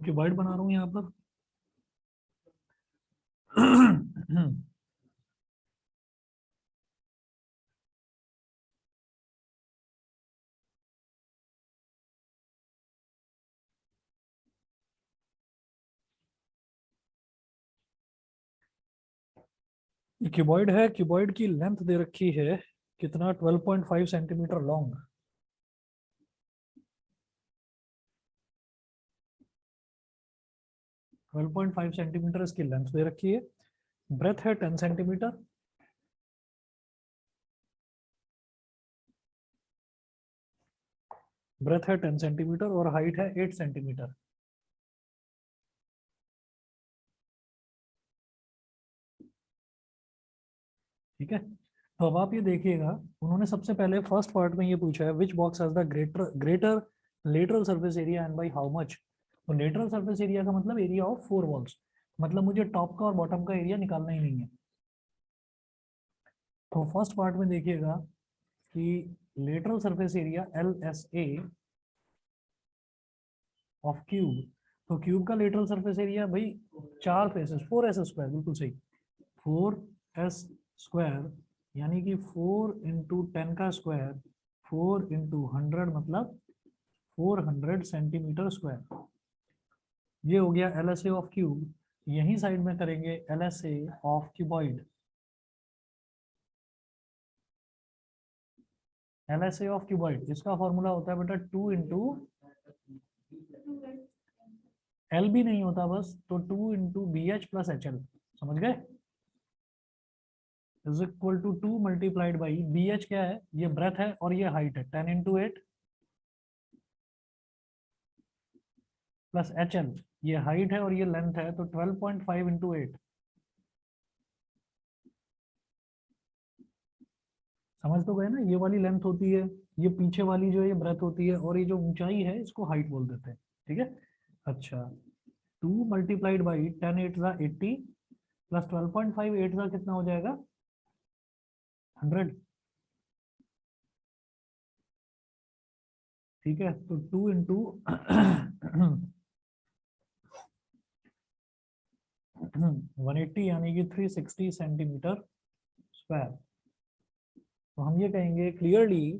Cuboid बना रहा हूँ यहाँ पर। क्यूबॉइड है, क्यूबॉइड की लेंथ दे रखी है कितना, 12.5 सेंटीमीटर लॉन्ग। 12.5 सेंटीमीटर इसकी लेंथ दे रखी है। ब्रेथ है 10 सेंटीमीटर। ब्रेथ है 10 सेंटीमीटर और हाइट है 8 सेंटीमीटर। ठीक है, तो अब आप ये देखिएगा, उन्होंने सबसे पहले फर्स्ट पार्ट में ये पूछा है which box has the greater greater lateral surface area and by how much. तो लेटरल सरफेस एरिया का मतलब एरिया ऑफ 4 वॉल्स, मतलब मुझे टॉप का और बॉटम का एरिया निकालना ही नहीं है। तो फर्स्ट पार्ट में देखिएगा कि lateral surface area LSA of cube. तो क्यूब का लेटरल सरफेस एरिया भाई 4 फेसेस, 4S², बिल्कुल सही, 4S², यानी कि 4 × 10 का स्क्वायर, 4 × 100 मतलब 400 सेंटीमीटर स्क्वायर। ये हो गया LSA ऑफ क्यूब। यही साइड में करेंगे LSA of cuboid. LSA of cuboid इसका फॉर्मूला होता है बेटा 2 × L भी नहीं होता बस, तो 2 × BH + HL, समझ गए, is equal to 2 multiplied by BH क्या है, ये ब्रेथ है और ये हाइट है, 10 × 8 प्लस HL, ये हाइट है और ये लेंथ है, तो 12.5 × 8। समझ तो गए ना, ये वाली लेंथ होती है, ये पीछे वाली जो है ये ब्रेथ होती है, और ये जो ऊंचाई है इसको हाइट बोल देते हैं। ठीक है, अच्छा, 2 मल्टीप्लाइड बाई 10 8 80 प्लस 12.5 8 कितना हो जाएगा, 100। ठीक है, तो 2 इंटू 180 यानी कि 360 सेंटीमीटर स्क्वायर। तो हम ये कहेंगे clearly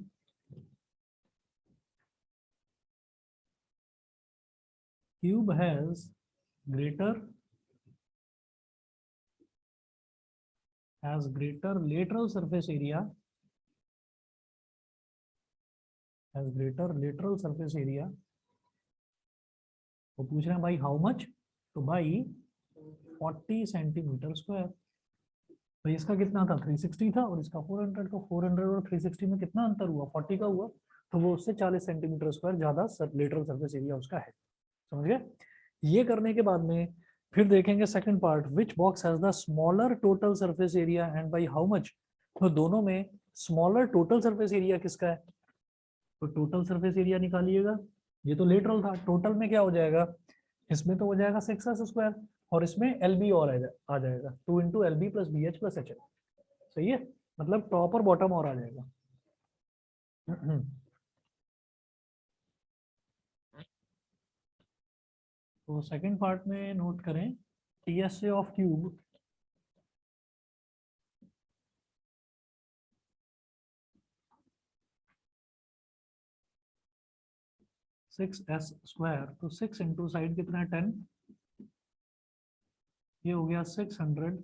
cube has greater lateral surface area, has greater lateral surface area। वो पूछ रहे हैं भाई हाउ मच, तो भाई 40 सेंटीमीटर स्क्वायर। तो इसका कितना था, 360 था, और इसका 400, तो 400 और 360 में कितना अंतर हुआ, 40 का हुआ, तो वो उससे 40 सेंटीमीटर स्क्वायर ज्यादा लेटरल सरफेस एरिया उसका है। समझ गए। ये करने के बाद में फिर देखेंगे second part, which box has the smaller total surface area and by how much. तो दोनों में स्मॉलर टोटल सरफेस एरिया किसका है, तो टोटल सरफेस एरिया निकालिएगा। ये तो लेटरल था, टोटल में क्या हो जाएगा, इसमें तो हो जाएगा 6S², और इसमें LB और आ जाएगा 2 × LB + BH + HL। सही है, मतलब टॉप और बॉटम और आ जाएगा। तो सेकंड पार्ट में नोट करें, TSA ऑफ क्यूब 6S², तो 6 इंटू साइड कितना है 10, ये हो गया 600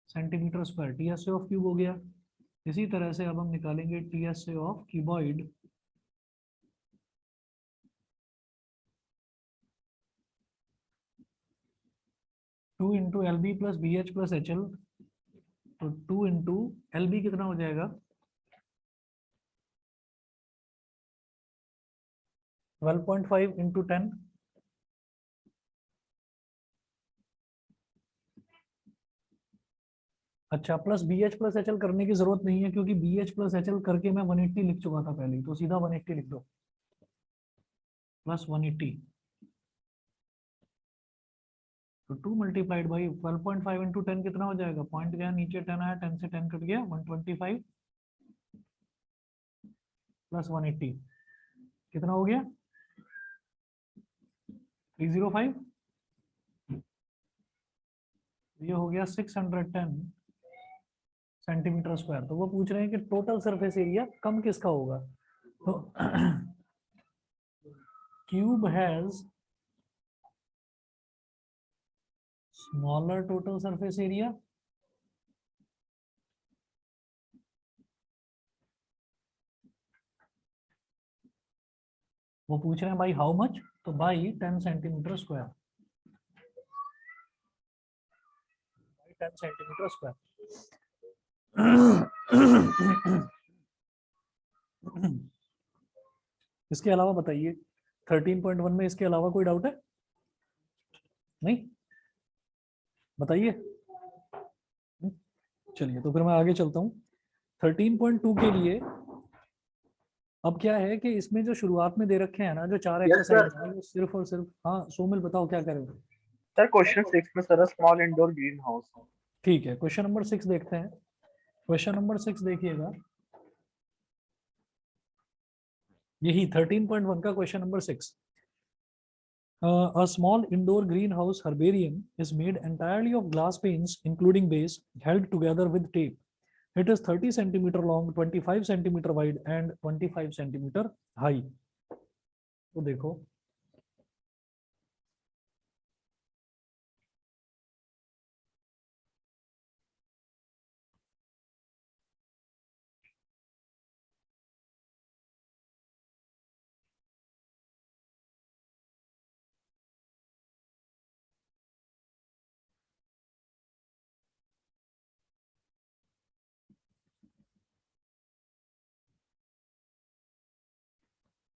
centimetre square, TSA of cube हो गया। इसी तरह से अब हम निकालेंगे TSA of cuboid. Two into LB + BH + HL, तो 2 इंटू LB कितना हो जाएगा, 12.5 इंटू 10, अच्छा, प्लस BH + HL करने की जरूरत नहीं है, क्योंकि BH + HL करके मैं 180 लिख चुका था पहले ही, तो सीधा 180 लिख दो, प्लस 180। तो 2 मल्टीप्लाइड बाई 12.5 इंटू 10 कितना हो जाएगा, पॉइंट गया नीचे, 10 आया, 10 से 10 कट गया, 125 प्लस 180 कितना हो गया, 305, ये हो गया 610 सेंटीमीटर स्क्वायर। तो वो पूछ रहे हैं कि टोटल सरफेस एरिया कम किसका होगा। तो cube has smaller total surface area वो पूछ रहे हैं बाई हाउ मच, तो by 10 centimetre square, 10 centimetre square. इसके अलावा बताइए 13.1 में इसके अलावा कोई डाउट है? नहीं, बताइए। चलिए तो फिर मैं आगे चलता हूँ। 13.2 के लिए अब क्या है कि इसमें जो शुरुआत में दे रखे हैं ना, जो 4 एक्सरसाइज है, वो सिर्फ और सिर्फ, हाँ सोमिल बताओ क्या करें। सर क्वेश्चन 6 में sir small indoor green house. ठीक है, क्वेश्चन नंबर 6 देखते हैं। क्वेश्चन नंबर 6 देखिएगा, यही 13.1 का question number 6। A small indoor greenhouse herbarium is made entirely of glass panes, including base, held together with tape. It is 30 centimeter long, 25 centimeter wide, and 25 centimeter high. तो देखो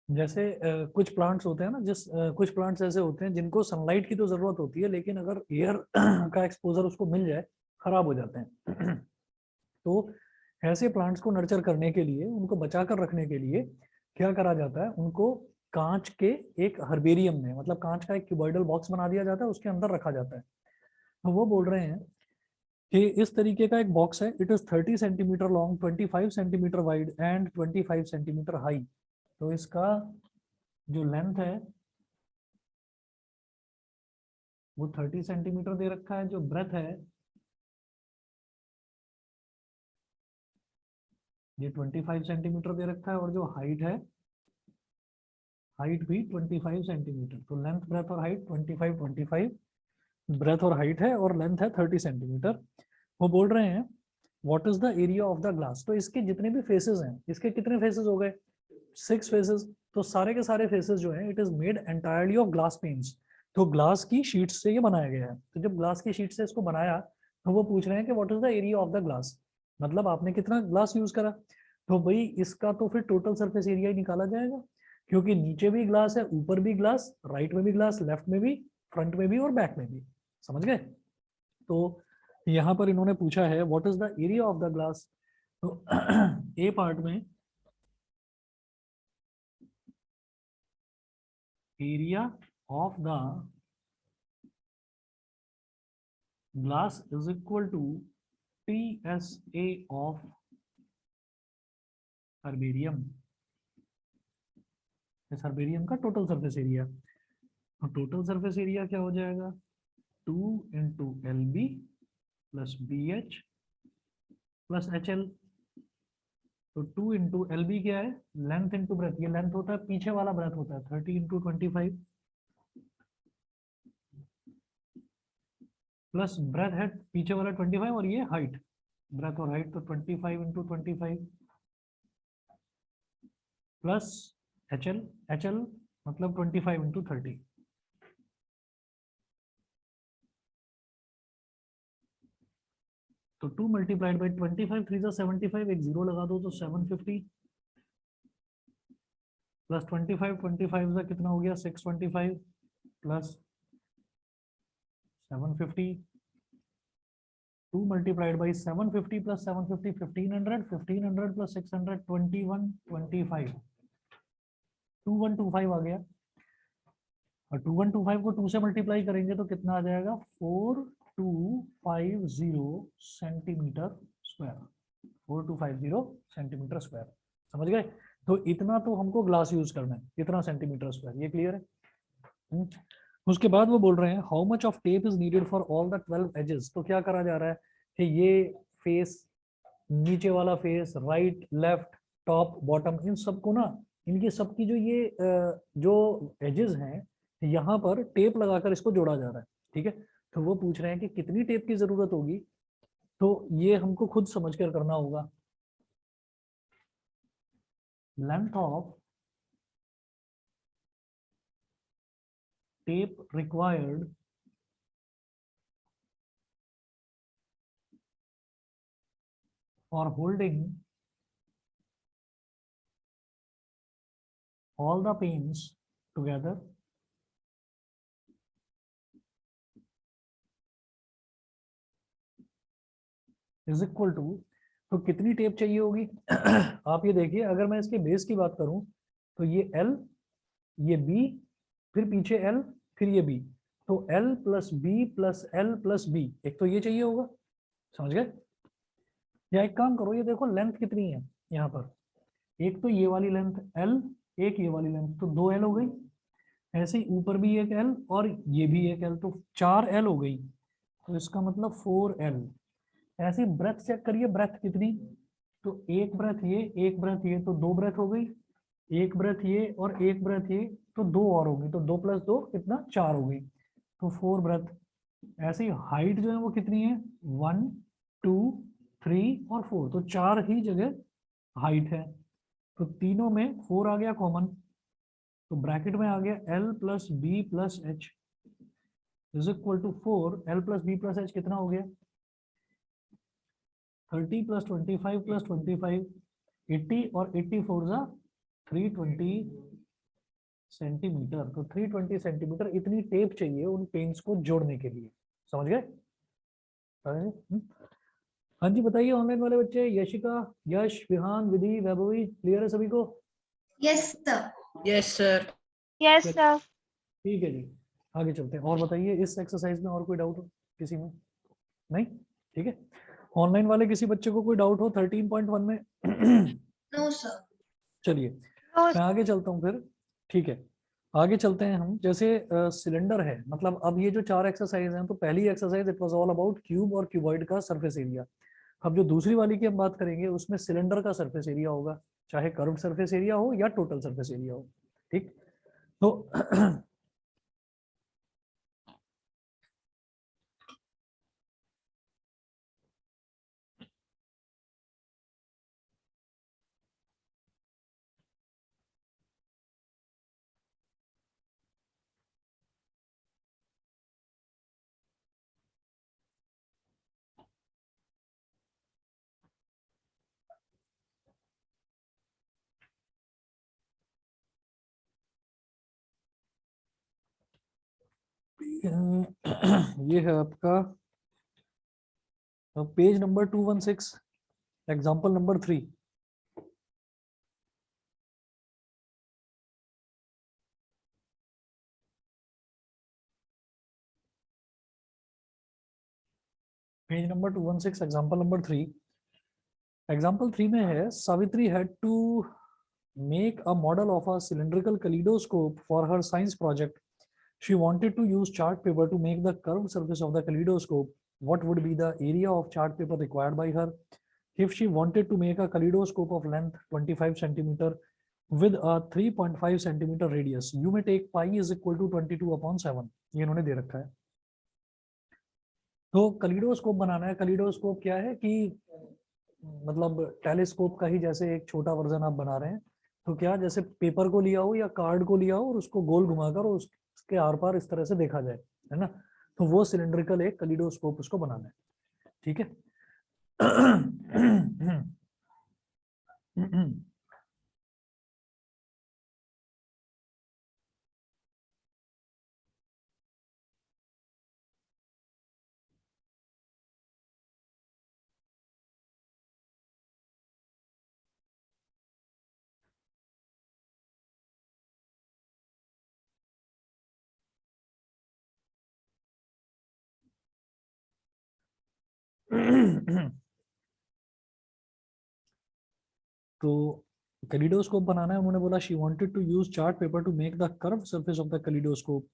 जैसे कुछ plants होते हैं ना, कुछ प्लांट्स ऐसे होते हैं जिनको सनलाइट की तो जरूरत होती है, लेकिन अगर एयर का एक्सपोजर उसको मिल जाए खराब हो जाते हैं। तो ऐसे प्लांट्स को नर्चर करने के लिए, उनको बचा कर रखने के लिए क्या करा जाता है, उनको कांच के एक हर्बेरियम में, मतलब कांच का एक क्यूबॉइडल बॉक्स बना दिया जाता है, उसके अंदर रखा जाता है। तो वो बोल रहे हैं कि इस तरीके का एक बॉक्स है, it is 30 centimetre long, 25 centimetre wide and 25 centimetre high. तो इसका जो लेंथ है वो 30 सेंटीमीटर दे रखा है, जो ब्रेथ है ये 25 सेंटीमीटर दे रखा है, और जो हाइट है, हाइट भी 25 सेंटीमीटर। तो लेंथ, ब्रेथ और हाइट 25 25, ब्रेथ और हाइट है, और लेंथ है 30 सेंटीमीटर। वो बोल रहे हैं what is the area of the glass. तो इसके जितने भी फेसेस हैं, इसके कितने फेसेस हो गए, 6 फेसेस। तो सारे के सारे फेसेस जो हैं, it is made entirely of glass panes. तो ग्लास की शीट से ये बनाया गया है। तो जब ग्लास की शीट से इसको बनाया, तो वो पूछ रहे हैं कि what is the area of the glass, मतलब आपने कितना ग्लास यूज करा। तो भाई इसका तो फिर टोटल सरफेस एरिया ही निकाला जाएगा, क्योंकि नीचे भी ग्लास है, ऊपर भी ग्लास, राइट में भी ग्लास, लेफ्ट में भी, फ्रंट में भी और बैक में भी। समझ गए? तो यहाँ पर इन्होंने पूछा है what is the area of the glass. तो ए पार्ट में area of the glass is equal to TSA of herbarium. इस हर्बेरियम का टोटल सरफेस एरिया। तो टोटल सरफेस एरिया क्या हो जाएगा, 2 into LB plus BH plus HL। तो 2 into LB क्या है, लेंथ इंटू ब्रेथ। ये लेंथ होता है, पीछे वाला ब्रेथ होता है 30 इंटू 25, प्लस ब्रेथ है पीछे वाला 25, और ये हाइट, ब्रेथ और हाइट। तो 25 इंटू 25 प्लस HL मतलब 25 इंटू 30। तो 2 मल्टीप्लाइड बाई 25, 3 75, एक जीरो लगा दो तो 750, प्लस 25, 25 का कितना हो गया 625, plus 750, 2 multiplied by 750 plus 750, 1500, 1500 plus 600, 2125, 2125 आ गया। और 2125 को 2 से मल्टीप्लाई करेंगे तो कितना आ जाएगा, 4250 सेंटीमीटर स्क्वायर, 4250 सेंटीमीटर स्क्वायर। समझ गए? तो इतना तो हमको ग्लास यूज करना है, इतना सेंटीमीटर स्क्वायर। ये क्लियर है? उसके बाद वो बोल रहे हैं how much of tape is needed for all the 12 edges. तो क्या करा जा रहा है कि ये फेस, नीचे वाला face, right left top bottom, इन सबको ना, इनकी सबकी जो ये जो एजेस हैं यहाँ पर टेप लगाकर इसको जोड़ा जा रहा है। ठीक है, तो वो पूछ रहे हैं कि कितनी टेप की जरूरत होगी। तो ये हमको खुद समझ कर करना होगा। Length of tape required for holding all the pins together is equal to, तो कितनी टेप चाहिए होगी आप ये देखिए, अगर मैं इसके बेस की बात करूं तो ये L, ये B, फिर पीछे L, फिर ये B, तो L plus B plus L plus B, एक तो ये चाहिए होगा। समझ गए? या एक काम करो, ये देखो लेंथ कितनी है यहाँ पर, एक तो ये वाली लेंथ L, एक ये वाली लेंथ, तो 2L हो गई। ऐसे ही ऊपर भी एक L और ये भी एक L, तो 4L हो गई। तो इसका मतलब 4L। ऐसे ब्रेथ चेक करिए, ब्रेथ कितनी, तो एक ब्रेथ ये, एक ब्रेथ ये, तो 2 ब्रेथ हो गई। एक ब्रेथ ये और एक ब्रेथ ये, तो 2 और होगी, तो 2 प्लस 2 कितना, 4 हो गई, तो 4 ब्रेथ। ऐसे ही हाइट जो है वो कितनी है, 1 2 3 और 4, तो 4 ही जगह हाइट है। तो तीनों में 4 आ गया कॉमन, तो ब्रैकेट में आ गया L plus B plus H is equal to 4। L plus B plus H कितना हो गया, 30 प्लस 25 प्लस 25, 80, और 80 फोर जा 320 सेंटीमीटर। तो 320 सेंटीमीटर इतनी टेप चाहिए उन पेन्स को जोड़ने के लिए। समझ गए? हाँ जी, बताइए ऑनलाइन वाले बच्चे, यशिका, यश, विहान, विधि, वैभवी, क्लियर है सभी को? Yes sir. Yes sir. Yes sir. ठीक है जी, आगे चलते हैं। और बताइए इस एक्सरसाइज में और कोई डाउट हो किसी में? नहीं? ठीक है, ऑनलाइन वाले किसी बच्चे को कोई डाउट हो 13.1 में? No sir. चलिए मैं आगे चलता हूँ फिर। ठीक है, आगे चलते हैं हम। जैसे सिलेंडर है, मतलब अब ये जो 4 एक्सरसाइज हैं, तो पहली exercise it was all about cube और क्यूबॉइड का सरफेस एरिया। अब जो दूसरी वाली की हम बात करेंगे उसमें सिलेंडर का सरफेस एरिया होगा, चाहे कर्व्ड सरफेस एरिया हो या टोटल सरफेस एरिया हो। ठीक, तो ये है आपका page number 216, example number 3। Page number 216, example number 3। Example 3 में है, Savitri had to make a model of a cylindrical kaleidoscope for her science project. She wanted to use chart paper to make the curved surface of the kaleidoscope. What would be the area of chart paper required by her if she wanted to make a kaleidoscope of length 25 centimeter with a 3.5 centimeter radius? You may take pi is equal to 22/7। ये इन्होंने दे रखा है। तो कलीडोस्कोप बनाना है। कलीडोस्कोप क्या है कि मतलब टेलीस्कोप का ही जैसे एक छोटा वर्जन आप बना रहे हैं। तो क्या, जैसे पेपर को लिया हो या कार्ड को लिया हो और उसको गोल घुमाकर उसके आर पार इस तरह से देखा जाए, है ना, तो वो सिलेंड्रिकल एक कलीडोस्कोप उसको बनाना है। ठीक है। तो कलीडोस्कोप बनाना है। उन्होंने बोला she wanted to use chart paper to make the curve surface of the kaleidoscope.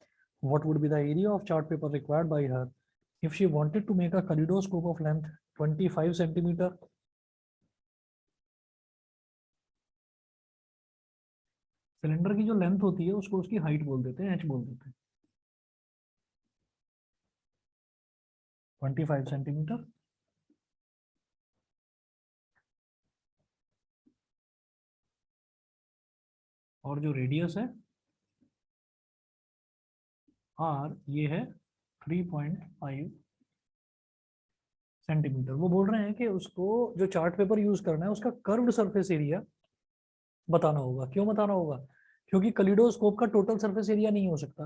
what would be the area of chart paper required by her if she wanted to make a kaleidoscope of length 25 centimeter? Cylinder की जो length होती है उसको उसकी height बोल देते हैं, h बोल देते हैं, 25 सेंटीमीटर। और जो रेडियस है r, ये है 3.5 सेंटीमीटर। वो बोल रहे हैं कि उसको जो चार्ट पेपर यूज करना है उसका कर्व्ड सरफेस एरिया बताना होगा। क्यों बताना होगा? क्योंकि कलिडोस्कोप का टोटल सरफेस एरिया नहीं हो सकता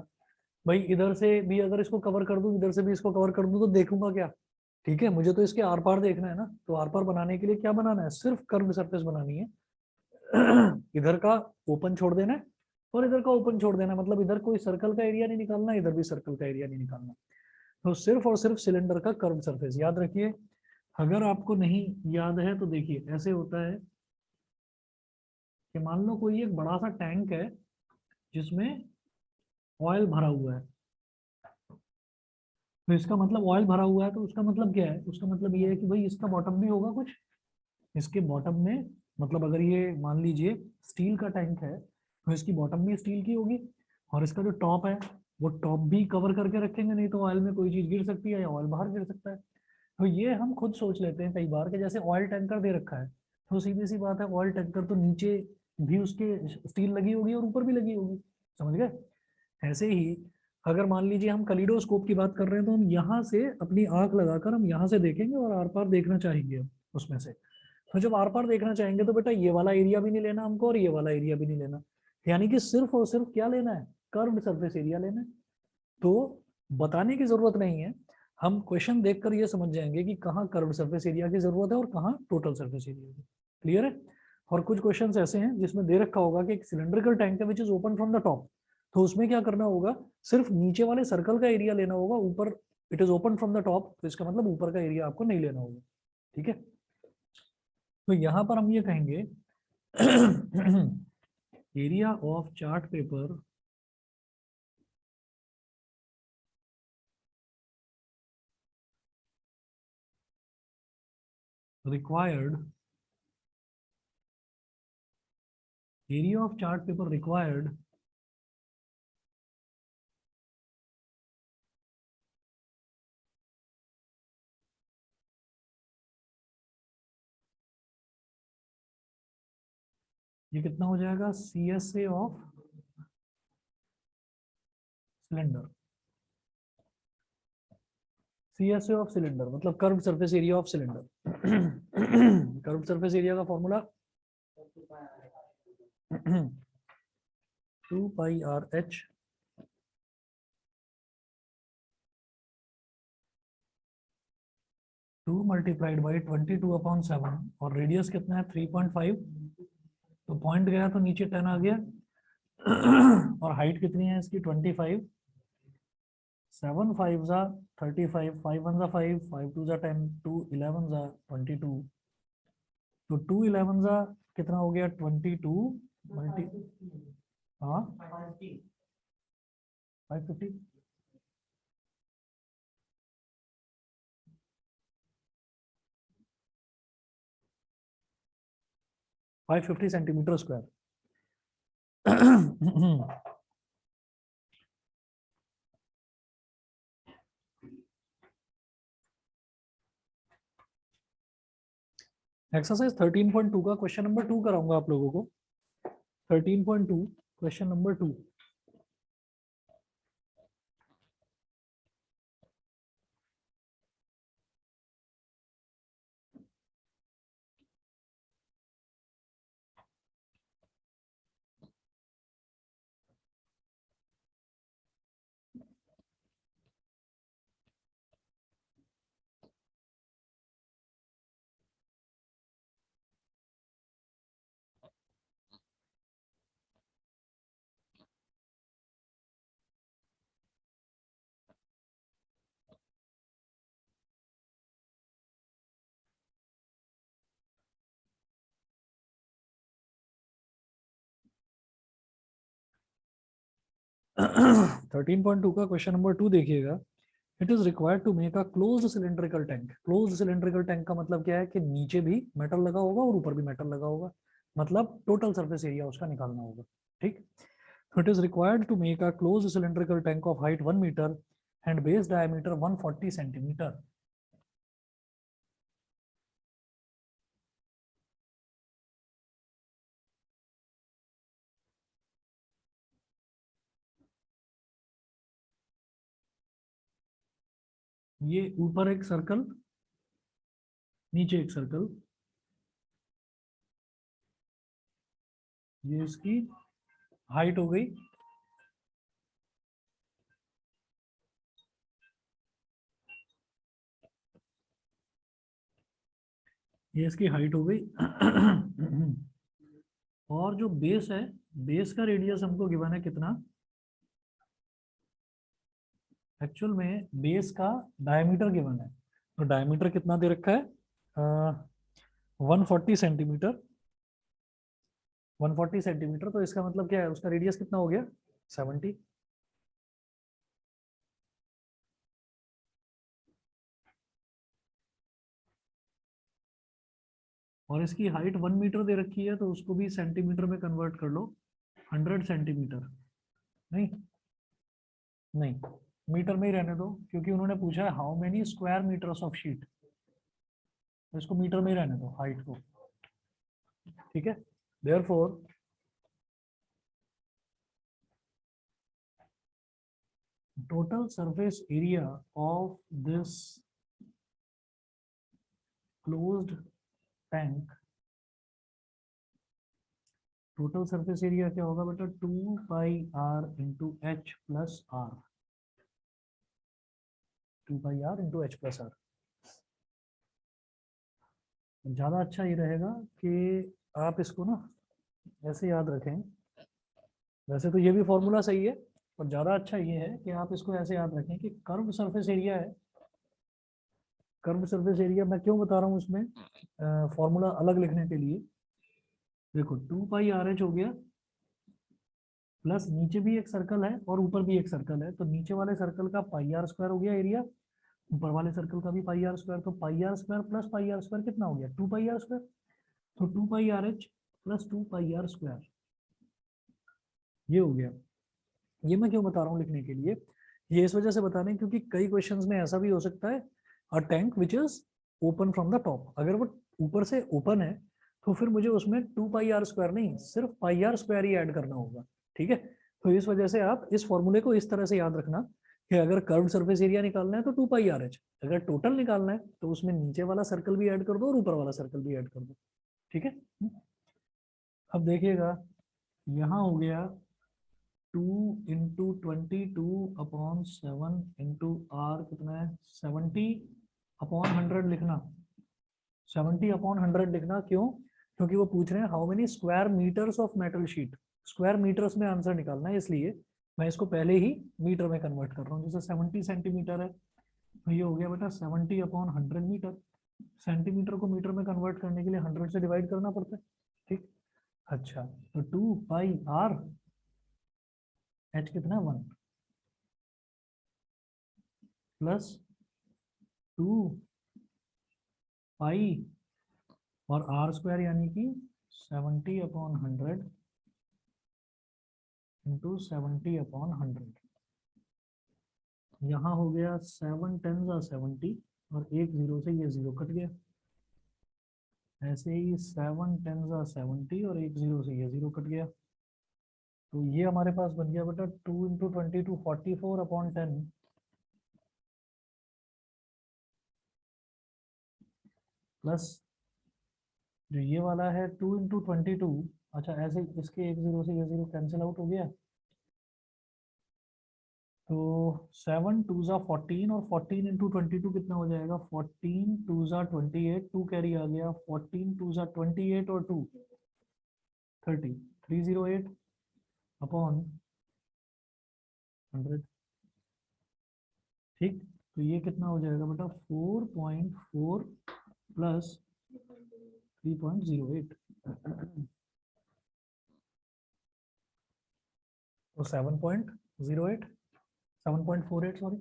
भाई। इधर से भी अगर इसको कवर कर दूं, इधर से भी इसको कवर कर दूं, तो देखूंगा क्या? ठीक है, मुझे तो इसके आर पार देखना है ना। तो आर पार बनाने के लिए क्या बनाना है? सिर्फ कर्व सरफेस बनानी है। इधर का ओपन छोड़ देना है और इधर का ओपन छोड़ देना, मतलब इधर कोई सर्कल का एरिया नहीं निकालना, इधर भी सर्कल का एरिया नहीं निकालना। तो सिर्फ और सिर्फ सिलेंडर का कर्व सरफेस याद रखिए। अगर आपको नहीं याद है तो देखिए, ऐसे होता है कि मान लो कोई एक बड़ा सा टैंक है जिसमें ऑयल भरा हुआ है। तो इसका मतलब ऑयल भरा हुआ है, तो उसका मतलब क्या है? उसका मतलब ये है कि भाई इसका बॉटम भी होगा कुछ। इसके बॉटम में, मतलब अगर ये मान लीजिए स्टील का टैंक है तो इसकी बॉटम भी स्टील की होगी, और इसका जो टॉप है वो टॉप भी कवर करके रखेंगे, नहीं तो ऑयल में कोई चीज गिर सकती है या ऑयल बाहर गिर सकता है। तो ये हम खुद सोच लेते हैं कई बार कि जैसे ऑयल टैंकर दे रखा है, तो सीधी सी बात है ऑयल टैंकर तो नीचे भी उसके स्टील लगी होगी और ऊपर भी लगी होगी। समझ गए? ऐसे ही अगर मान लीजिए हम कलिडोस्कोप की बात कर रहे हैं, तो हम यहाँ से अपनी आंख लगाकर हम यहाँ से देखेंगे और आर पार देखना चाहेंगे उसमें से। तो जब आर पार देखना चाहेंगे तो बेटा ये वाला एरिया भी नहीं लेना हमको और ये वाला एरिया भी नहीं लेना, यानी कि सिर्फ और सिर्फ क्या लेना है? कर्व्ड सरफेस एरिया लेना है। तो बताने की जरूरत नहीं है, हम क्वेश्चन देखकर ये समझ जाएंगे कि कहाँ कर्व्ड सरफेस एरिया की जरूरत है और कहाँ टोटल सरफेस एरिया की। क्लियर है? और कुछ क्वेश्चन ऐसे हैं जिसमें दे रखा होगा कि एक सिलेंड्रिकल टैंक है which is open from the top, तो उसमें क्या करना होगा? सिर्फ नीचे वाले सर्कल का एरिया लेना होगा, ऊपर it is open from the top, तो इसका मतलब ऊपर का एरिया आपको नहीं लेना होगा। ठीक है, तो यहां पर हम ये कहेंगे area of chart paper required, area of chart paper required ये कितना हो जाएगा? CSA of cylinder. CSA of cylinder मतलब curve surface area of cylinder. Curve surface area का formula 2πRH two multiplied by 22/7 और रेडियस कितना है? 3.5। तो पॉइंट गया तो नीचे 10 आ गया। और हाइट कितनी है इसकी? 25। 7 5 जा 35, 5 1 जा 5, 5 2 जा 10, 2 11 जा 22। तो 2 11 जा कितना हो गया? 22 मल्टी, हाँ 550। 550 सेंटीमीटर स्क्वायर। एक्सरसाइज 13.2 का क्वेश्चन नंबर 2 कराऊंगा आप लोगों को। 13.2 क्वेश्चन नंबर 2। 13.2 का क्वेश्चन नंबर 2 देखिएगा. It is required to make a closed cylindrical tank. Closed cylindrical tank का मतलब क्या है कि नीचे भी मेटल लगा होगा और ऊपर भी मेटल लगा होगा, मतलब टोटल सरफेस एरिया उसका निकालना होगा. ठीक. It is required to make a closed cylindrical tank of height 1 metre and base diameter 140 centimetre. ये ऊपर एक सर्कल, नीचे एक सर्कल, ये इसकी हाइट हो गई. ये इसकी हाइट हो गई. और जो बेस है, बेस का रेडियस हमको गिवन है कितना, एक्चुअल में बेस का डायमीटर गिवन है. तो डायमीटर कितना दे रखा है, 140 सेंटीमीटर. 140 सेंटीमीटर, तो इसका मतलब क्या है, उसका रेडियस कितना हो गया, 70. और इसकी हाइट 1 मीटर दे रखी है, तो उसको भी सेंटीमीटर में कन्वर्ट कर लो. 100 सेंटीमीटर. नहीं नहीं, मीटर में ही रहने दो, क्योंकि उन्होंने पूछा है how many square metres of sheet, तो इसको मीटर में ही रहने दो, हाइट को. ठीक है. Therefore total surface area of this closed tank, total surface area क्या होगा बेटा, 2 pi r into H plus R. 2 pi r into H plus R. ज़्यादा अच्छा ये रहेगा कि आप इसको ना ऐसे याद रखें. वैसे तो ये भी फॉर्मूला सही है, पर ज़्यादा अच्छा ये है कि आप इसको ऐसे याद रखें कि कर्व सरफेस एरिया है. कर्व सरफेस एरिया मैं क्यों बता रहा हूँ इसमें फॉर्मूला अलग लिखने के लिए. देखो 2 पाई आर एच हो गया, प्लस नीचे भी एक सर्कल है और ऊपर भी एक सर्कल है, तो नीचे वाले सर्कल का पाई आर स्क्वायर हो गया एरिया, ऊपर वाले सर्कल का भी पाई आर स्क्वायर. तो pi r square plus pi r square कितना हो गया, 2 पाई आर स्क्वायर. तो 2 pi r h plus 2 pi r square, ये हो गया. ये मैं क्यों बता रहा हूँ लिखने के लिए, ये इस वजह से बता रहे हैं क्योंकि कई क्वेश्चंस में ऐसा भी हो सकता है, a tank which is open from the top. अगर वो ऊपर से ओपन है तो फिर मुझे उसमें 2 पाई आर स्क्वायर नहीं, सिर्फ पाई आर स्क्वायर ही ऐड करना होगा. ठीक है. तो इस वजह से आप इस फॉर्मूले को इस तरह से याद रखना कि अगर कर्व सरफेस एरिया निकालना है तो 2 पाई आर एच, अगर टोटल निकालना है तो उसमें नीचे वाला सर्कल भी ऐड कर दो और ऊपर वाला सर्कल भी ऐड कर दो. ठीक है. अब देखिएगा, यहाँ हो गया 2 इंटू 22 अपॉन 7 इंटू आर कितना है, 70 अपॉन 100 लिखना. 70 अपॉन 100 लिखना क्यों, क्योंकि वो पूछ रहे हैं how many square metres of metal sheet. Square metres में आंसर निकालना है, इसलिए मैं इसको पहले ही मीटर में कन्वर्ट कर रहा हूँ. जैसे 70 सेंटीमीटर है, तो ये हो गया बेटा 70 अपॉन 100 मीटर. सेंटीमीटर को मीटर में कन्वर्ट करने के लिए 100 से डिवाइड करना पड़ता है. ठीक. अच्छा, तो 2 पाई आर एच कितना 1 प्लस 2 पाई और आर स्क्वायर यानी कि 70 अपॉन 100 इंटू 70 अपॉन 100. यहाँ हो गया 7 टेन 70 और एक जीरो से ये जीरो कट गया. ऐसे ही 7 टेन 70 और एक जीरो से ये जीरो कट गया. तो ये हमारे पास बन गया बेटा 2 इंटू 22 44 अपॉन 10 प्लस जो ये वाला है 2 इंटू 22. अच्छा, ऐसे इसके एक जीरो से ये जीरो कैंसिल आउट हो गया, तो 7 टू ज़ा 14 और 14 इंटू 22 कितना हो जाएगा, 14 टू ज़ा 28, 2 कैरी आ गया, 14 टू ज़ा 28 और 2 30, 308 अपॉन 100. ठीक. तो ये कितना हो जाएगा बेटा 4.4 प्लस 3.08, तो 7.4 08 7.48 सॉरी,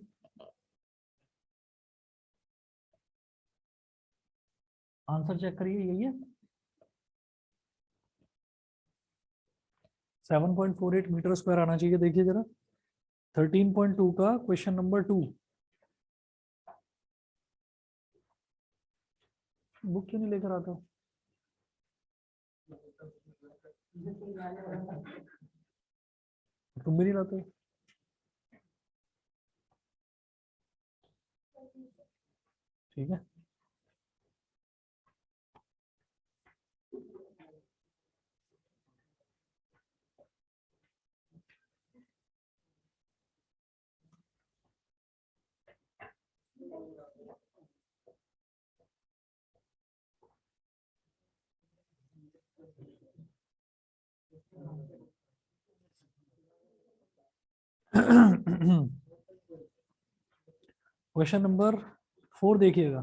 आंसर चेक करिए, यही है 7.48 मीटर स्क्वायर आना चाहिए। देखिए जरा 13.2 का क्वेश्चन नंबर 2, बुक क्यों नहीं लेकर आता? तुम भी नहीं लाते? ठीक है, क्वेश्चन नंबर 4 देखिएगा।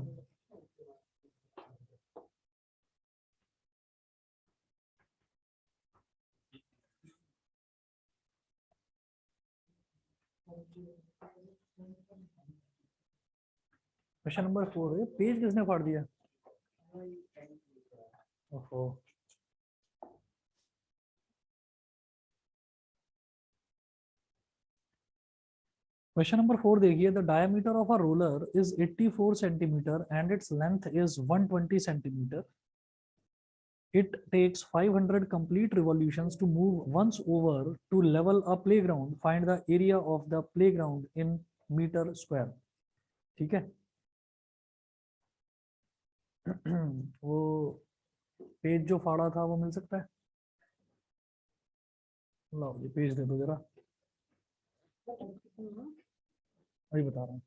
क्वेश्चन नंबर 4 है, पेज किसने फाड़ दिया? ओहो, क्वेश्चन नंबर 4 देखिए, the diameter of a roller is 84 centimetre and its length is 120 centimetre. It takes 500 complete revolutions to move once over to level a playground. Find the area of the playground in meter square. ठीक है, वो page जो फाड़ा था वो मिल सकता है? लो ये पेज दे दो जरा, वही बता रहा हूँ।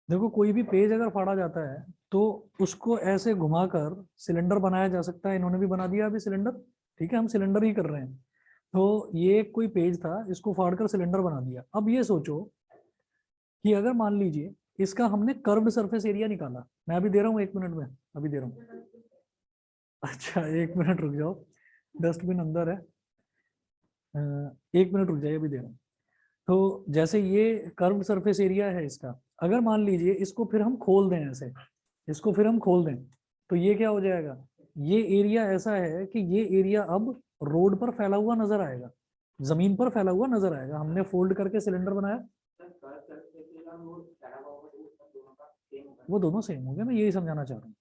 देखो कोई भी पेज अगर फाड़ा जाता है तो उसको ऐसे घुमाकर सिलेंडर बनाया जा सकता है। इन्होंने भी बना दिया अभी सिलेंडर, ठीक है, हम सिलेंडर ही कर रहे हैं। तो ये कोई पेज था, इसको फाड़कर सिलेंडर बना दिया। अब ये सोचो कि अगर मान लीजिए इसका हमने कर्व्ड सरफेस एरिया निकाला, मैं अभी दे रहा हूँ 1 मिनट में, अभी दे रहा हूँ। अच्छा 1 मिनट रुक जाओ, डस्टबिन अंदर है, 1 मिनट रुक जाइए, अभी दे रहा हूँ। तो जैसे ये कर्व्ड सरफेस एरिया है इसका, अगर मान लीजिए इसको फिर हम खोल दें ऐसे, इसको फिर हम खोल दें, तो ये क्या हो जाएगा? ये एरिया ऐसा है कि ये एरिया अब रोड पर फैला हुआ नजर आएगा, जमीन पर फैला हुआ नजर आएगा। हमने फोल्ड करके सिलेंडर बनाया, वो दोनों सेम हो गया। मैं यही समझाना चाह रहा हूँ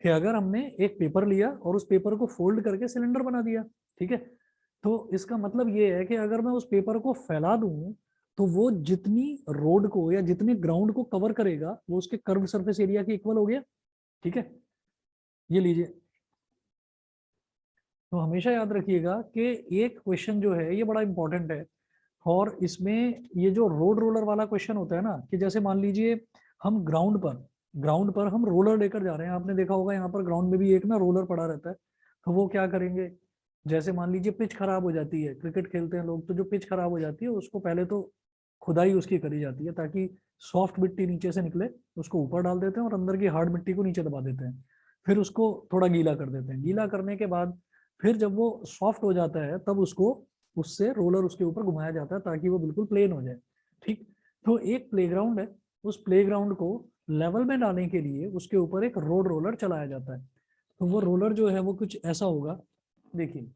कि अगर हमने एक पेपर लिया और उस पेपर को फोल्ड करके सिलेंडर बना दिया, ठीक है, तो इसका मतलब ये है कि अगर मैं उस पेपर को फैला दूं तो वो जितनी रोड को या जितने ग्राउंड को कवर करेगा वो उसके कर्व सरफेस एरिया के इक्वल हो गया। ठीक है, ये लीजिए। तो हमेशा याद रखिएगा कि एक क्वेश्चन जो है ये बड़ा इंपॉर्टेंट है, और इसमें ये जो रोड रोलर वाला क्वेश्चन होता है ना, कि जैसे मान लीजिए हम ग्राउंड पर हम रोलर लेकर जा रहे हैं। आपने देखा होगा यहाँ पर ग्राउंड में भी एक ना रोलर पड़ा रहता है। तो वो क्या करेंगे, जैसे मान लीजिए पिच खराब हो जाती है, क्रिकेट खेलते हैं लोग, तो जो पिच खराब हो जाती है उसको पहले तो खुदाई उसकी करी जाती है ताकि सॉफ्ट मिट्टी नीचे से निकले, उसको ऊपर डाल देते हैं और अंदर की हार्ड मिट्टी को नीचे दबा देते हैं। फिर उसको थोड़ा गीला कर देते हैं। गीला करने के बाद फिर जब वो सॉफ्ट हो जाता है तब उसको उससे रोलर उसके ऊपर घुमाया जाता है ताकि वो बिल्कुल प्लेन हो जाए। ठीक, तो एक प्लेग्राउंड है, उस प्लेग्राउंड को लेवल में लाने के लिए उसके ऊपर एक रोड रोलर चलाया जाता है। तो वो रोलर जो है वो कुछ ऐसा होगा, देखिए।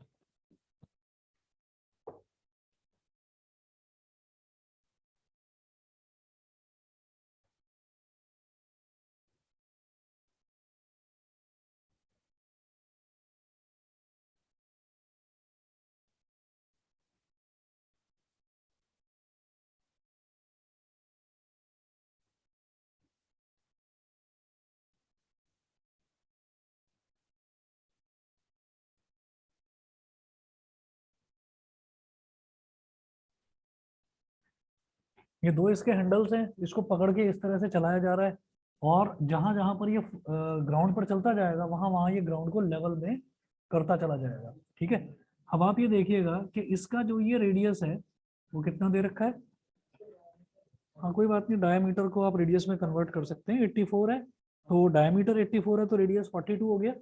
ये दो इसके हैंडल्स हैं, इसको पकड़ के इस तरह से चलाया जा रहा है, और जहां जहां पर ये ग्राउंड पर चलता जाएगा वहां वहां ये ग्राउंड को लेवल में करता चला जाएगा। ठीक है, अब आप ये देखिएगा कि इसका जो ये रेडियस है वो कितना दे रखा है। हाँ कोई बात नहीं, डायमीटर को आप रेडियस में कन्वर्ट कर सकते हैं। 84 है तो डायमीटर 84 है तो रेडियस 42 हो गया।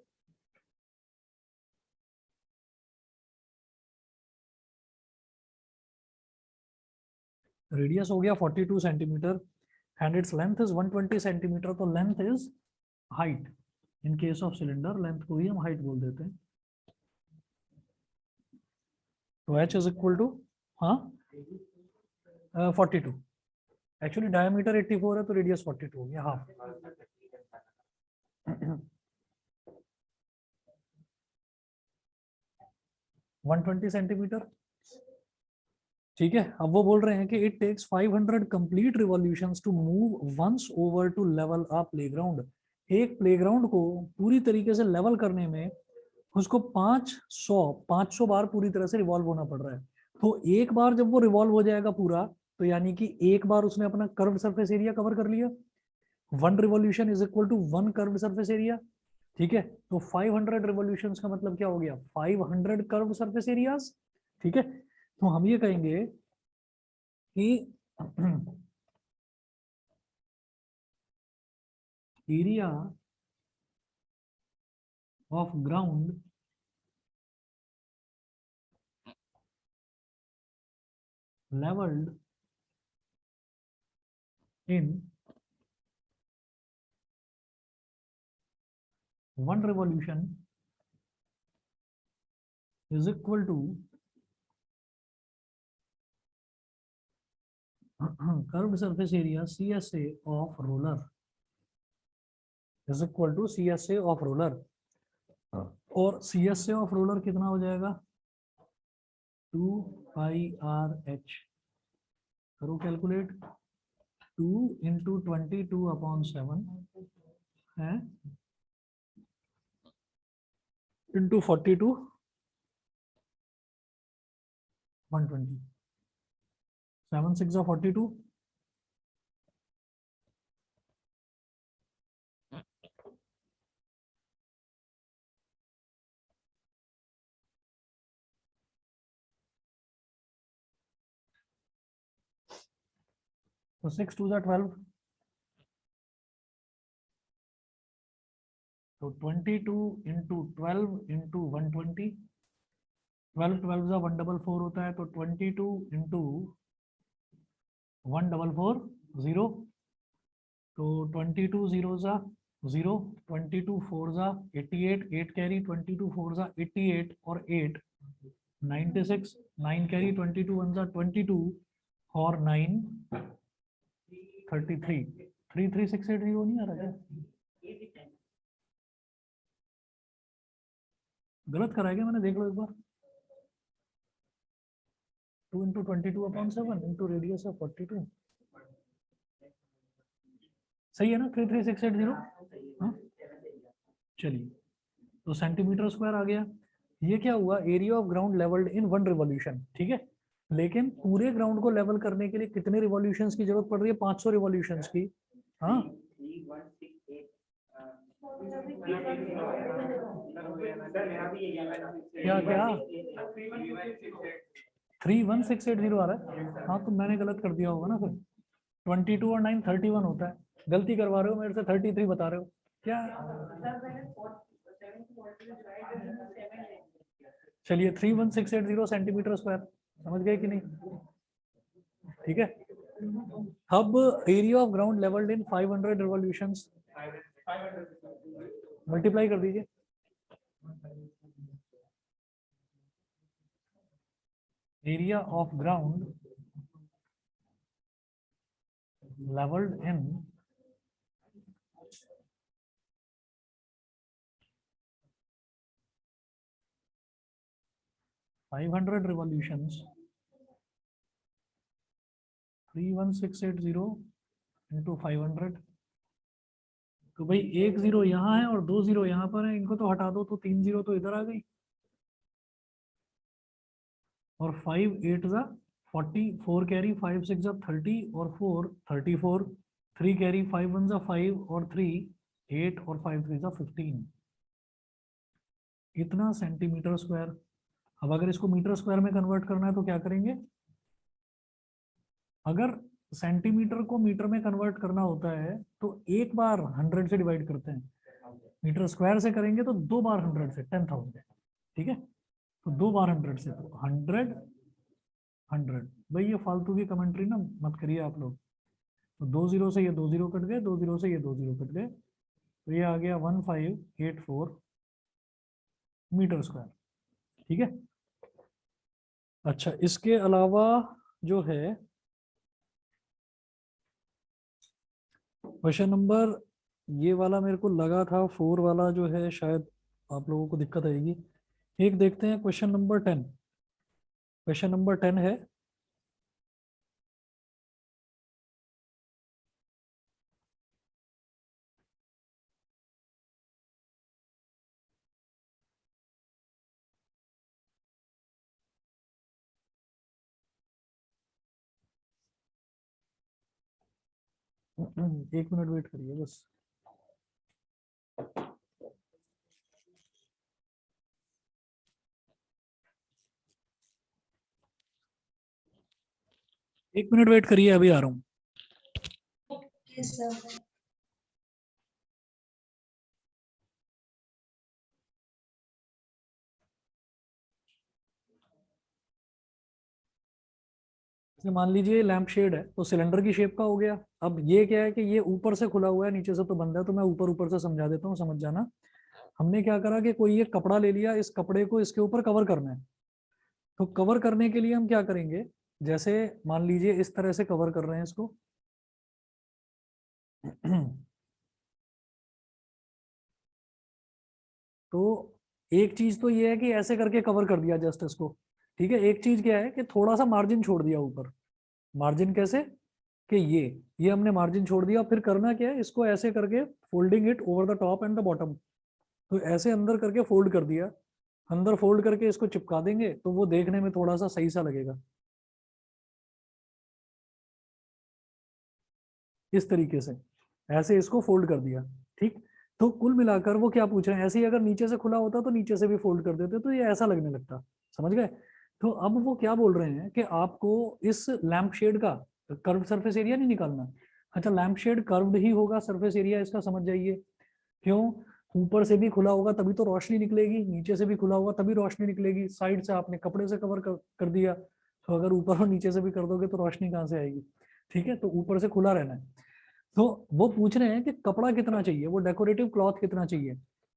रेडियस हो गया 42 centimetre and its length is 120 centimetre, तो length is height. In case of cylinder length को ही हम हाइट बोल देते हैं। तो h इज इक्वल टू, हाँ 42, एक्चुअली डायमीटर 84 है तो रेडियस 42 हो गया हाफ। 120 सेंटीमीटर, ठीक है। अब वो बोल रहे हैं कि it takes 500 complete revolutions to move once over to level a playground. एक प्लेग्राउंड को पूरी तरीके से लेवल करने में उसको 500 बार पूरी तरह से रिवॉल्व होना पड़ रहा है। तो एक बार जब वो रिवॉल्व हो जाएगा पूरा, तो यानी कि एक बार उसने अपना कर्व सरफेस एरिया कवर कर लिया। 1 revolution is equal to 1 curve surface area, ठीक है। तो 500 रिवॉल्यूशंस का मतलब क्या हो गया, 500 कर्व सरफेस एरियाज, ठीक है। तो हम ये कहेंगे कि area of ground leveled in 1 revolution is equal to curved surface area CSA of roller is equal to CSA of roller। और CSA of roller कितना हो जाएगा, 2 pi RH, करो कैलकुलेट, 2 into 22/7 है into 42 120, 7 6 are 42, तो 6 2 are 12, तो 22 into 12 into 120, 12 12 का 144 होता है, तो 22 into 1440, तो 22 0 जा 0, 22 4 जा 88, 8 कैरी, 22 4 जा 88 और 8 96, 9 कैरी, 22 1 जा 22 और 9 33, 33680 नहीं आ रहा क्या, गलत कराया क्या मैंने, देख लो एक बार। 2 into 22/7 into radius of 42, सही है ना, 33680। हाँ चलिए, तो सेंटीमीटर स्क्वायर आ गया। ये क्या हुआ, area of ground levelled in 1 revolution, ठीक है। लेकिन पूरे ग्राउंड को लेवल करने के लिए कितने रिवॉल्यूशंस की जरूरत पड़ रही है, 500 रिवॉल्यूशंस की। हाँ क्या क्या 31680 आ रहा है, हाँ तो मैंने गलत कर दिया होगा ना फिर। 22 और 9 31 होता है, गलती करवा रहे हो मेरे से, 33 बता रहे हो क्या। चलिए 31680 सेंटीमीटर स्क्वायर, समझ गए कि नहीं, ठीक है। अब area of ground levelled in 500 revolutions, multiply कर दीजिए। Area of ground leveled in 500 revolutions, 31680 into 500, तो भाई एक 0 यहाँ है और 2 0 यहाँ पर है, इनको तो हटा दो, तो 3 0 तो इधर आ गई, और 5 8 जा 40, 4 कैरी, 5 6 जा 30 और 4 34, 3 कैरी, 5 1 जा 5 और 3 8 और 5 3 जा 15, इतना सेंटीमीटर स्क्वायर। अब अगर इसको मीटर स्क्वायर में कन्वर्ट करना है तो क्या करेंगे, अगर सेंटीमीटर को मीटर में कन्वर्ट करना होता है तो एक बार 100 से डिवाइड करते हैं, मीटर स्क्वायर से करेंगे तो 2 बार 100 से 10,000, ठीक है। तो 2 बार 100 से, तो 100 100। भाई ये फालतू की कमेंट्री ना मत करिए आप लोग। तो 2 जीरो से ये 2 जीरो कट गए, 2 जीरो से ये 2 जीरो कट गए, तो ये आ गया 1584 मीटर स्क्वायर। ठीक है। अच्छा, इसके अलावा जो है क्वेश्चन नंबर, ये वाला मेरे को लगा था 4 वाला जो है शायद आप लोगों को दिक्कत आएगी। एक देखते हैं क्वेश्चन नंबर 10। क्वेश्चन नंबर 10 है, एक मिनट वेट करिए बस। एक मिनट वेट करिए, अभी आ रहा हूँ। Yes, sir. जैसे मान लीजिए लैंप शेड है तो सिलेंडर की शेप का हो गया। अब ये क्या है कि ये ऊपर से खुला हुआ है, नीचे से तो बंद है, तो मैं ऊपर ऊपर से समझा देता हूँ, समझ जाना। हमने क्या करा कि कोई एक कपड़ा ले लिया, इस कपड़े को इसके ऊपर कवर करना है। तो कवर करने के लिए हम क्या करेंगे, जैसे मान लीजिए इस तरह से कवर कर रहे हैं इसको। तो एक चीज तो ये है कि ऐसे करके कवर कर दिया जस्ट इसको। ठीक है। एक चीज क्या है कि थोड़ा सा मार्जिन छोड़ दिया ऊपर। मार्जिन कैसे कि ये हमने मार्जिन छोड़ दिया। फिर करना क्या है, इसको ऐसे करके folding it over the top and the bottom. तो ऐसे अंदर करके फोल्ड कर दिया, अंदर फोल्ड करके इसको चिपका देंगे तो वो देखने में थोड़ा सा सही सा लगेगा। इस तरीके से ऐसे इसको फोल्ड कर दिया। ठीक। तो कुल मिलाकर वो क्या पूछ रहे हैं, ऐसे ही अगर नीचे से खुला होता तो नीचे से भी फोल्ड कर देते तो ये ऐसा लगने लगता। समझ गए। तो अब वो क्या बोल रहे हैं कि आपको इस लैंप शेड का कर्व सरफेस एरिया नहीं निकालना। अच्छा, लैंप शेड कर्व्ड ही होगा सरफेस एरिया इसका, समझ जाइए। क्यों, ऊपर से भी खुला होगा तभी तो रोशनी निकलेगी, नीचे से भी खुला होगा तभी रोशनी निकलेगी। साइड से आपने कपड़े से कवर कर दिया, तो अगर ऊपर और नीचे से भी कर दोगे तो रोशनी कहाँ से आएगी। ठीक है। तो ऊपर से खुला रहना है। तो वो पूछ रहे हैं कि कपड़ा कितना चाहिए, वो डेकोरेटिव क्लॉथ कितना चाहिए।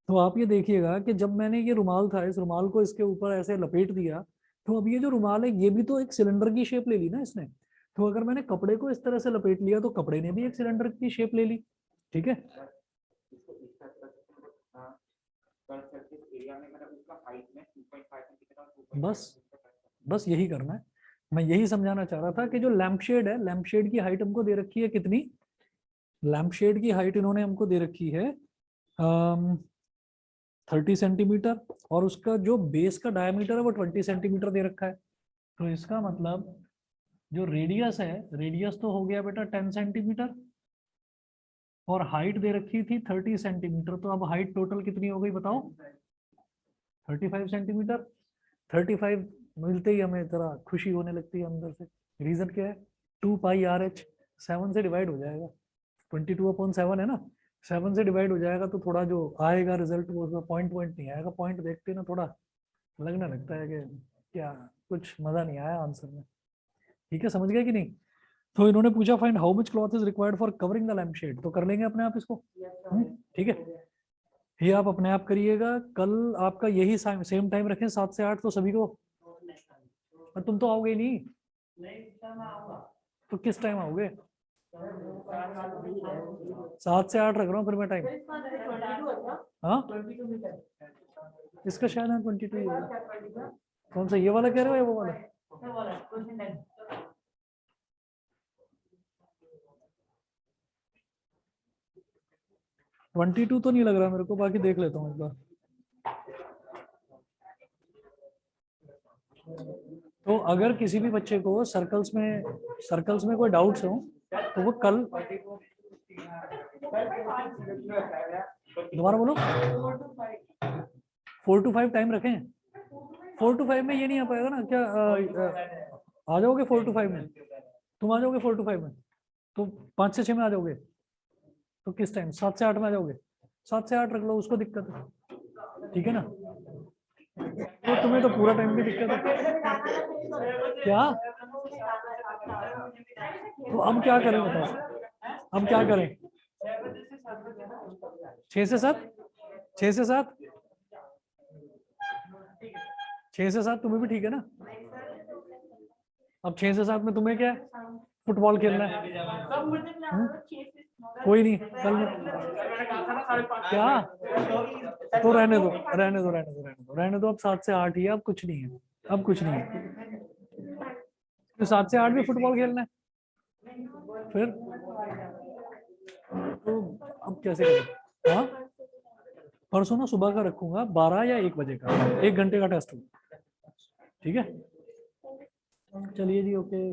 तो आप ये देखिएगा कि जब मैंने ये रुमाल था, इस रुमाल को इसके ऊपर ऐसे लपेट दिया, तो अब ये जो रुमाल है ये भी तो एक सिलेंडर की शेप ले ली ना इसने। तो अगर मैंने कपड़े को इस तरह से लपेट लिया तो कपड़े ने भी एक सिलेंडर की शेप ले ली। ठीक है। बस बस यही करना है। मैं यही समझाना चाह रहा था कि जो लैंप शेड है, लैंप शेड की हाइट हमको दे रखी है कितनी। लैंप शेड की हाइट इन्होंने हमको दे रखी है 30 सेंटीमीटर, और उसका जो बेस का डायमीटर है वो 20 सेंटीमीटर दे रखा है। तो इसका मतलब जो रेडियस है, रेडियस तो हो गया बेटा 10 सेंटीमीटर, और हाइट दे रखी थी 30 सेंटीमीटर। तो अब हाइट टोटल कितनी हो गई बताओ, 35 सेंटीमीटर। 35 मिलते ही हमें जरा खुशी होने लगती है अंदर से। रीजन क्या है, 2 पाई RH 7 से डिवाइड हो जाएगा। 22/7 है ना, 7 से डिवाइड हो जाएगा तो थोड़ा जो आएगा रिजल्ट वो उसमें पॉइंट पॉइंट नहीं आएगा। पॉइंट देखते ना थोड़ा लगने लगता है कि क्या कुछ मजा नहीं आया आंसर में। ठीक है, समझ गए कि नहीं। तो इन्होंने पूछा find how much cloth is required for covering the lamp shade, तो कर लेंगे अपने आप इसको। ठीक है, ये आप अपने आप करिएगा। कल आपका यही सेम टाइम रखें 7 से 8, तो सभी को। और तुम तो आओगे नहीं, तो किस टाइम आओगे। 7 से 8 रख रहा हूँ फिर मैं टाइम। हाँ, इसका शायद 22 ही होगा। कौन सा, ये वाला कह रहे हो या वो वाला। 22 तो नहीं लग रहा मेरे को, बाकी देख लेता हूँ एक बार। तो अगर किसी भी बच्चे को सर्कल्स में कोई डाउट्स हो तो वो कल, दोबारा बोलो। 4 to 5 टाइम रखें। 4 to 5 में ये नहीं आ पाएगा ना क्या, आ जाओगे 4 to 5 में, तुम आ जाओगे 4 to 5 में, तो 5 से 6 में आ जाओगे। तो किस टाइम, 7 से 8 में आ जाओगे। 7 से 8 रख लो, उसको दिक्कत है। ठीक है ना, तो तुम्हें तो पूरा टाइम भी दिक्कत है क्या। तो अब क्या करें बताओ, अब क्या करें? 6 से 7, 6 से 7, 6 से 7 तुम्हें भी ठीक है ना? अब 6 से 7 में तुम्हें क्या है, फुटबॉल खेलना है। कोई नहीं, कल क्या, तो रहने दो रहने दो रहने दो रहने दो रहने दो। अब 7 से 8 ही है, अब कुछ नहीं है, अब कुछ नहीं है। तो 7 से 8 भी फुटबॉल खेलना है फिर, तो अब कैसे करें? हाँ, परसों ना सुबह का रखूंगा, 12 या 1 बजे का, 1 घंटे का टेस्ट होगा, ठीक है? चलिए जी, ओके।